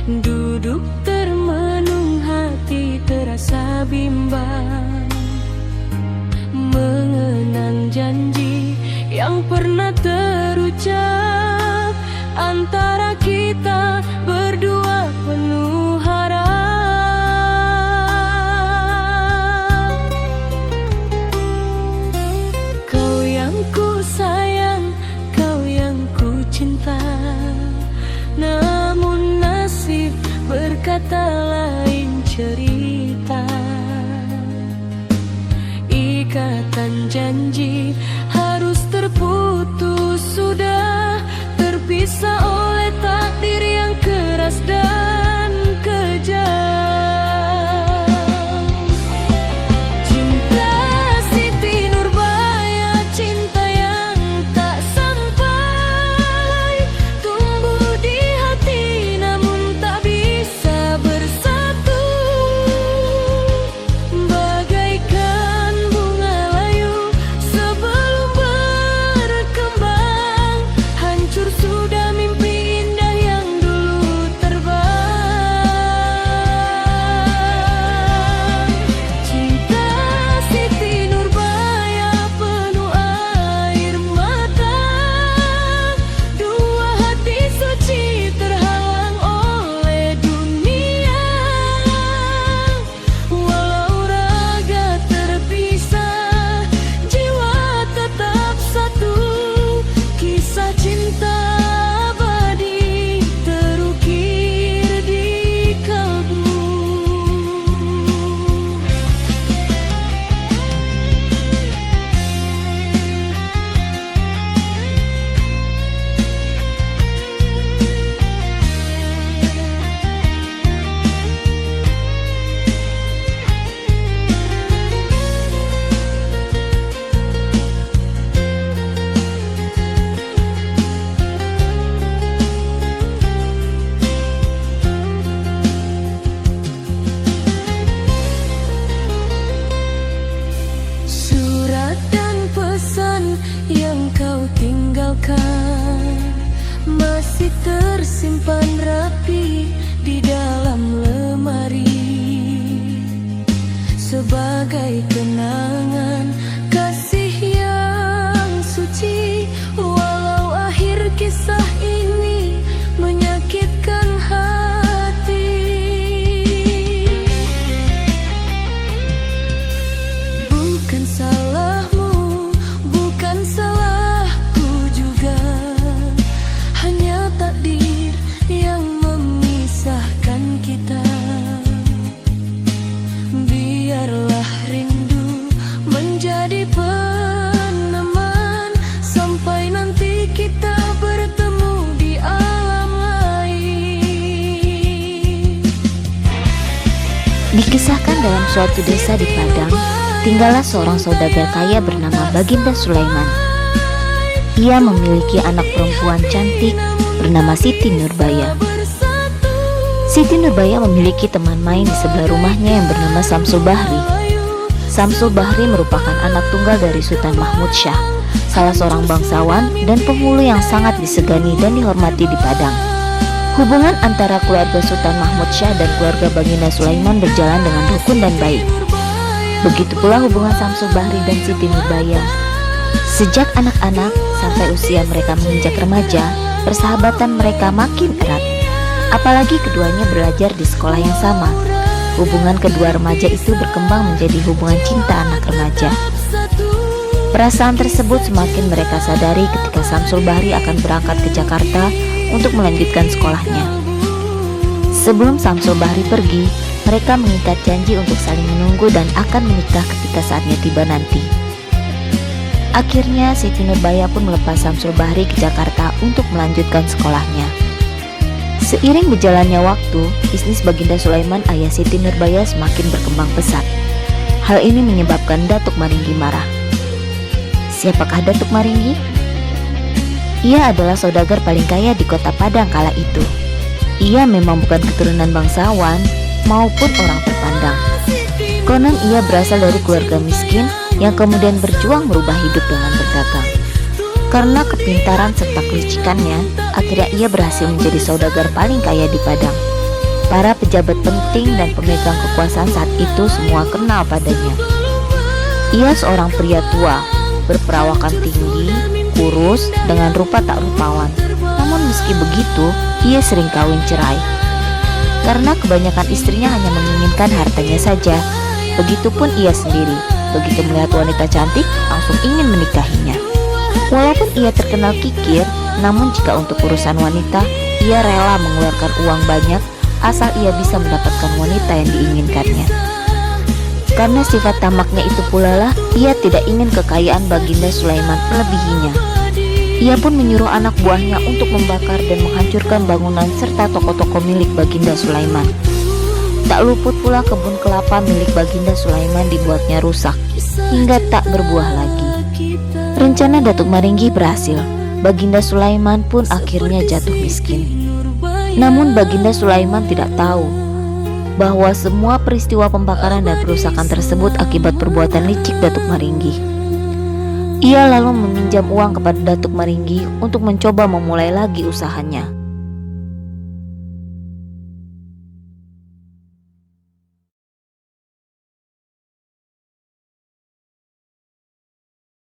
Duduk termenung, hati terasa bimbang, mengenang janji yang pernah terucap antara kita berdua penuh harap. Kau yang ku sayang, kau yang ku cinta, namun nasib berkata lain cerita. Ikatan janji harus terputus, sudah terpisah oleh takdir yang keras dan kejam. Cinta Siti Nurbaya, cinta yang tak sampai, tumbuh di hati namun tak bisa bersatu. Bagaikan bunga layu sebelum berkembang, hancur sudah mimpi indah yang dulu terbang. Cinta Siti Nurbaya penuh air mata, dua hati suci terhalang oleh dunia. Walau raga terpisah, jiwa tetap satu. Kisah cinta abadi terukir di kalbu. Surat dan pesan yang kau tinggalkan masih tersimpan rapi di dalam lemari, sebagai kenangan kasih yang suci. Walau akhir kisah ini menyakitkan hati, bukan salahmu, bukan salahku juga, hanya takdir yang memisahkan kita. Biarlah rindu menjadi peneman sampai nanti kita bertemu di alam lain. Dikisahkan dalam suatu desa di Padang, tinggallah seorang saudagar kaya bernama Baginda Sulaiman. Ia memiliki anak perempuan cantik bernama Siti Nurbaya. Siti Nurbaya memiliki teman main di sebelah rumahnya yang bernama Samsul Bahri. Samsul Bahri merupakan anak tunggal dari Sultan Mahmud Syah, salah seorang bangsawan dan penghulu yang sangat disegani dan dihormati di Padang. Hubungan antara keluarga Sultan Mahmud Syah dan keluarga Baginda Sulaiman berjalan dengan rukun dan baik. Begitu pula hubungan Samsul Bahri dan Siti Nurbaya. Sejak anak-anak sampai usia mereka menginjak remaja, persahabatan mereka makin erat. Apalagi keduanya belajar di sekolah yang sama. Hubungan kedua remaja itu berkembang menjadi hubungan cinta anak remaja. Perasaan tersebut semakin mereka sadari ketika Samsul Bahri akan berangkat ke Jakarta untuk melanjutkan sekolahnya. Sebelum Samsul Bahri pergi, mereka mengikat janji untuk saling menunggu dan akan menikah ketika saatnya tiba nanti. Akhirnya Siti Nurbaya pun melepas Samsul Bahri ke Jakarta untuk melanjutkan sekolahnya. Seiring berjalannya waktu, bisnis Baginda Sulaiman ayah Siti Nurbaya semakin berkembang pesat. Hal ini menyebabkan Datuk Maringgi marah. Siapakah Datuk Maringgi? Ia adalah saudagar paling kaya di kota Padang kala itu. Ia memang bukan keturunan bangsawan maupun orang terpandang. Konon ia berasal dari keluarga miskin yang kemudian berjuang merubah hidup dengan berdagang. Karena kepintaran serta kelicikannya, akhirnya ia berhasil menjadi saudagar paling kaya di Padang. Para pejabat penting dan pemegang kekuasaan saat itu semua kenal padanya. Ia seorang pria tua, berperawakan tinggi, kurus, dengan rupa tak rupawan. Namun meski begitu, ia sering kawin cerai. Karena kebanyakan istrinya hanya menginginkan hartanya saja. Begitupun ia sendiri, begitu melihat wanita cantik, langsung ingin menikahinya. Walaupun ia terkenal kikir, namun jika untuk urusan wanita, ia rela mengeluarkan uang banyak asal ia bisa mendapatkan wanita yang diinginkannya. Karena sifat tamaknya itu pula lah, ia tidak ingin kekayaan Baginda Sulaiman melebihinya. Ia pun menyuruh anak buahnya untuk membakar dan menghancurkan bangunan serta toko-toko milik Baginda Sulaiman. Tak luput pula kebun kelapa milik Baginda Sulaiman dibuatnya rusak, hingga tak berbuah lagi. Rencana Datuk Maringgi berhasil. Baginda Sulaiman pun akhirnya jatuh miskin. Namun Baginda Sulaiman tidak tahu bahwa semua peristiwa pembakaran dan perusakan tersebut akibat perbuatan licik Datuk Maringgi. Ia lalu meminjam uang kepada Datuk Maringgi untuk mencoba memulai lagi usahanya.